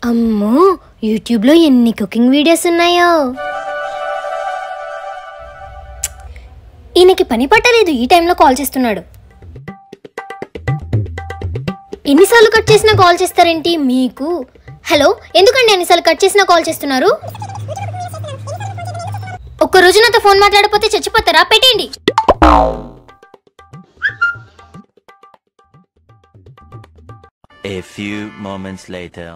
అమ్మో, యూట్యూబ్ లో ఎన్ని కుకింగ్ వీడియోస్ ఉన్నాయో. ఈయనకి పని పట్టలేదు, ఈ టైంలో కాల్ చేస్తున్నాడు. ఎన్నిసార్లు కట్ చేసినా కాల్ చేస్తారేంటి మీకు? హలో, ఎందుకండి ఎన్నిసార్లు కట్ చేసినా కాల్ చేస్తున్నారు? ఒక్కరోజు నాతో ఫోన్ మాట్లాడకపోతే చచ్చిపోతారా? పెట్టేయండి. A few moments later.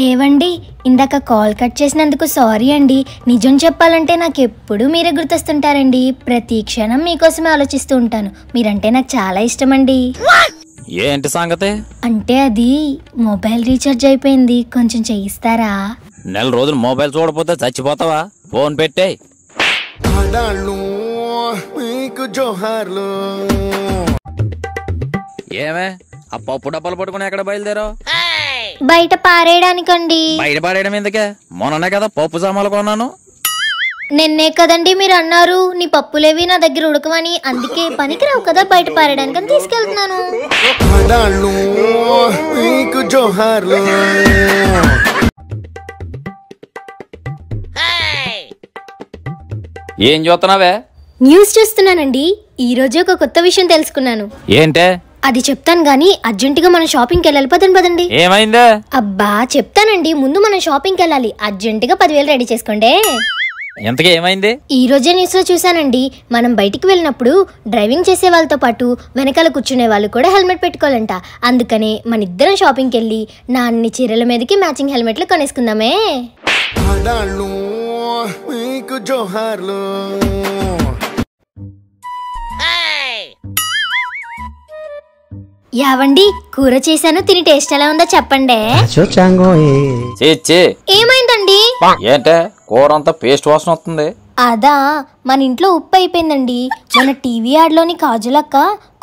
ఏవండి, ఇందాక కాల్ కట్ చేసినందుకు సారీ అండి. నిజం చెప్పాలంటే నాకు ఎప్పుడు మీరే గుర్తొస్తుంటారండి. ప్రతి క్షణం మీకోసమే ఆలోచిస్తూ ఉంటాను. మీరంటే నాకు చాలా ఇష్టం అండి. ఏంటి సంగతి? అంటే అది మొబైల్ రీఛార్జ్ అయిపోయింది, కొంచెం చేయిస్తారా? నెల రోజులు మొబైల్ చూడపోతే చచ్చిపోతావా? ఫోన్ పెట్టే. ఏమే ఆ పప్పు డబ్బాలు పట్టుకుని ఎక్కడ బయలుదేరావు? బయట పారేయడానికండి. బయట పారేయడం ఎందుకే? మొన్ననే కదా పప్పు సామాన్లు కొన్నాను. నిన్నే కదండి మీరు అన్నారు నీ పప్పులేవి నా దగ్గర ఉడకవని. అందుకే పనికిరావు కదా బయట పారేయడానికి తీసుకెళ్తున్నాను. ఏం చూస్తున్నావే? న్యూస్ చూస్తున్నానండి. ఈ రోజు ఒక కొత్త విషయం తెలుసుకున్నాను. ఏంటే? అది చెప్తాను గానీ అర్జెంటుగా మనం షాపింగ్కి వెళ్ళాలి. పదండి. ఏమైందే? అబ్బా చెప్తానండి, ముందు మనం షాపింగ్కి వెళ్ళాలి. అర్జెంటుగా 10,000 రెడీ చేసుకోండి. ఎంతకీ ఏమైంది? ఈ రోజే న్యూస్ లో చూసానండి. మనం బయటికి వెళ్ళినప్పుడు డ్రైవింగ్ చేసే వాళ్ళతో పాటు వెనకాల కూర్చునే వాళ్ళు కూడా హెల్మెట్ పెట్టుకోవాలంట. అందుకనే మన ఇద్దరం షాపింగ్కి వెళ్ళి నా అన్ని చీరల మీదకి మ్యాచింగ్ హెల్మెట్లు కొనేసుకుందామే. యావండి, కూర చేశాను, తిని టేస్ట్ ఎలా ఉందో చెప్పండి. ఏమైందండి? ఏంటే కూర అంతా పేస్ట్ వాసన వస్తుంది? అదా, మన ఇంట్లో ఉప్పు అయిపోయిందండి. మన టీవీ యాడ్లోని కాజలక్క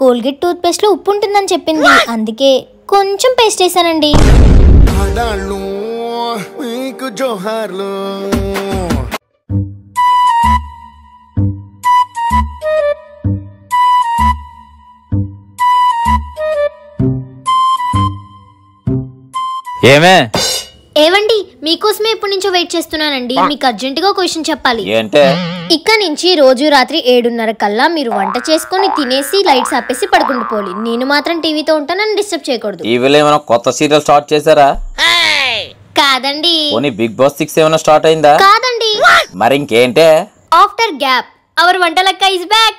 కోల్గేట్ టూత్ పేస్ట్ లో ఉప్పు ఉంటుందని చెప్పింది. అందుకే కొంచెం పేస్ట్ వేసానండి. ఏమే? ఏవండి, మీకోసమే ఎప్పటి నుంచో వెయిట్ చేస్తున్నానండి. మీకు అర్జెంటుగా క్వశ్చన్ చెప్పాలి. ఏంటే? ఇక్కడ నుంచి రోజు రాత్రి 7:30 కల్లా మీరు వంట చేసుకుని తినేసి లైట్స్ ఆపేసి పడుకుండిపోవాలి. నేను మాత్రం టీవీతో ఉంటాను, నన్ను డిస్టర్బ్ చేయకూడదు. టీవీలో ఏమైనా కొత్త సీరియల్ స్టార్ట్ చేశారా? కాదండి. పోనీ బిగ్ బాస్ 6 ఏమైనా స్టార్ట్ అయిందా? కాదండి. మరి ఇంకేంటే? After gap our Vantalakka is back.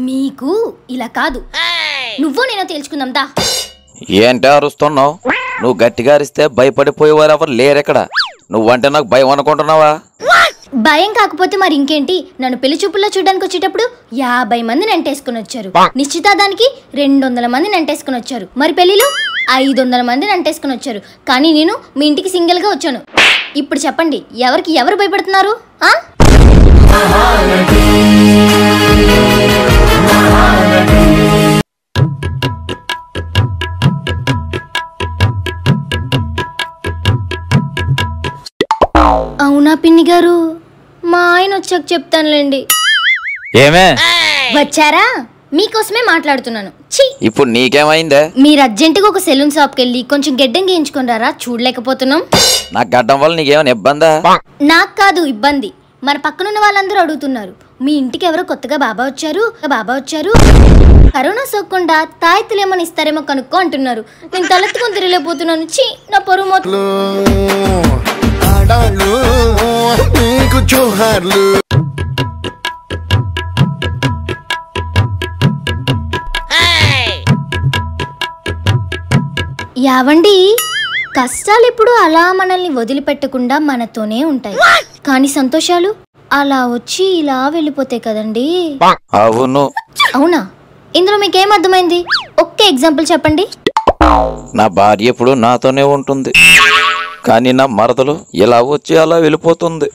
మీకు ఇలా కాదు, నువ్వు నేను తేల్చుకుందాం దా. ఏంటే అరుస్తున్నావు? నువ్వు గట్టిగా అరిస్తే భయపడిపోయేవారు ఎవరు లేరెక్కడ. నువ్వంటే నాకు భయం అనుకుంటున్నావా? భయం కాకపోతే మరి ఇంకేంటి? నన్ను పెళ్లి చూపుల్లో చూడడానికి వచ్చేటప్పుడు 50 మందిని అంటేసుకుని వచ్చారు. నిశ్చితార్థానికి 200 మందిని అంటేసుకుని వచ్చారు. మరి పెళ్లిలో 500 మందిని అంటేసుకుని వచ్చారు. కానీ నేను మీ ఇంటికి సింగిల్ గా వచ్చాను. ఇప్పుడు చెప్పండి, ఎవరికి ఎవరు భయపడుతున్నారు? అవునా పిన్ని గారు, మా ఆయన వచ్చాక చెప్తానులేండి. ఏమే? వచ్చారా? మీకోసమే మాట్లాడుతున్నాను. ఇప్పుడు నీకేమైందే? మీరు అర్జెంటుగా ఒక సెలూన్ షాప్కి వెళ్ళి కొంచెం గెడ్డం గీయించుకున్నారా? చూడలేకపోతున్నాం. నా గడ్డం వల్ల నీకేమైనా ఇబ్బందా? నాకు కాదు ఇబ్బంది, మన పక్కనున్న వాళ్ళందరూ అడుగుతున్నారు. మీ ఇంటికి ఎవరో కొత్తగా బాబా వచ్చారు, కరోనా సోకకుండా తాయెత్తులు ఏమని ఇస్తారేమో కనుక్కో అంటున్నారు. నేను తలెత్తుకొని తిరగలేకపోతున్నాను. నా పరువు మొత్తం. యావండి, కష్టాలు ఎప్పుడు అలా మనల్ని వదిలిపెట్టకుండా మనతోనే ఉంటాయి. కానీ సంతోషాలు అలా వచ్చి ఇలా వెళ్ళిపోతాయి కదండి. అవును. అవునా? ఇందులో మీకేం అర్థమైంది? ఒక్క ఎగ్జాంపుల్ చెప్పండి. నా భార్య ఎప్పుడు నాతోనే ఉంటుంది, కానీ నా మరదలు ఇలా వచ్చి అలా వెళ్ళిపోతుంది.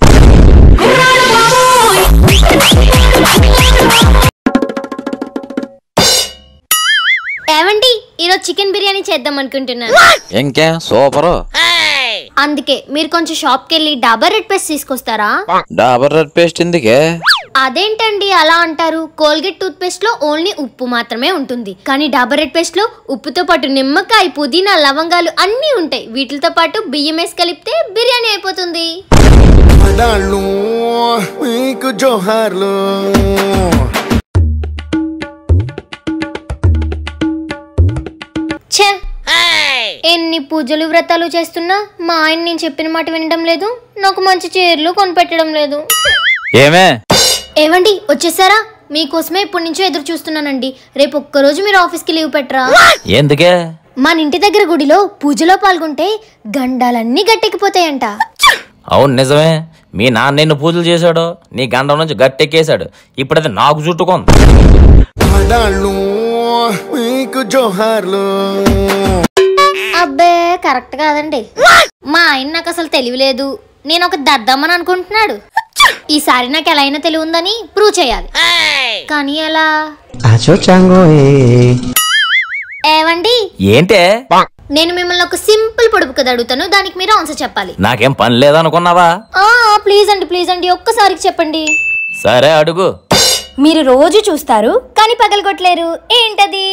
ఏవండి, ఈరోజు చికెన్ బిర్యానీ చేద్దాం అనుకుంటున్నాను. ఇంకే సూపరు. అందుకే మీరు కొంచెం షాప్కి వెళ్ళి డాబర్ రెడ్ పేస్ట్ తీసుకొస్తారా? డాబర్ రెడ్ పేస్ట్ ఎందుకే? అదేంటండి అలా అంటారు? కోల్గేట్ టూత్ పేస్ట్ లో ఓన్లీ ఉప్పు మాత్రమే ఉంటుంది, కానీ డాబర్ రెడ్ పేస్ట్ లో ఉప్పుతో పాటు నిమ్మకాయ, పుదీనా, లవంగాలు అన్నీ ఉంటాయి. వీటితో పాటు బియ్యం వేసి కలిపితే బిర్యానీ అయిపోతుంది. ఛే, ఎన్ని పూజలు వ్రతాలు చేస్తున్నా మా ఆయన నేను చెప్పిన మాట వినడం లేదు, నాకు మంచి చీరలు కొనిపెట్టడం లేదు. ఏమే ఏవండి వచ్చేసారా? మీకోసమే ఇప్పటి నుంచో ఎదురు చూస్తున్నానండి. రేపు ఒక్కరోజు మీరు ఆఫీస్కి లీవ్ పెట్టరా? ఎందుకే? మన ఇంటి దగ్గర గుడిలో పూజలో పాల్గొంటే గండాలన్నీ గట్టెక్కిపోతాయంట. అవును నిజమే. మీ నాన్న నిన్ను పూజలు చేశాడు, నీ గండం నుంచి గట్టెక్కేశాడు. ఇప్పుడైతే నాకు చుట్టుకోంది. అబ్బే కరెక్ట్ కాదండి. మా ఆయన నాకు అసలు తెలియలేదు, నేను ఒక దద్దమ్మని అనుకుంటున్నాడు. ఈసారి నాకు ఎలా అయినా తెలివి ఉందని ప్రూవ్ చేయాలి. కానీ ఎలా? ఏవండి ఏంటే? నేను మిమ్మల్ని ఒక సింపుల్ పొడుపు కథ అడుగుతాను, దానికి మీరు ఆన్సర్ చెప్పాలి. నాకేం పని లేదనుకున్నావా? ప్లీజ్ అండి ఒక్కసారికి చెప్పండి. సరే అడుగు. మీరు రోజు చూస్తారు కానీ పగలగొట్టలేరు, ఏంటది?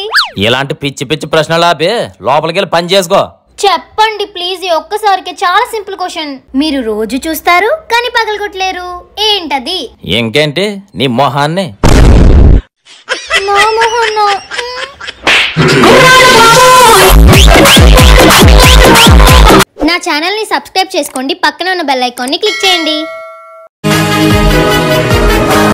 ఇలాంటి పిచ్చి పిచ్చి ప్రశ్నలు ఆపి లోపలికి వెళ్ళి పని చేసుకో. చెప్పండి ప్లీజ్, ఒక్కసారికి. చాలా సింపుల్ క్వశ్చన్. మీరు రోజు చూస్తారు కానీ పగలగొట్టలేరు, ఏంటది? ఇంకేంటి? నీ మొహాన్ని. నా మొహన్నా? నా ఛానల్ ని సబ్స్క్రైబ్ చేసుకోండి, పక్కన ఉన్న బెల్ ఐకాన్ ని క్లిక్ చేయండి.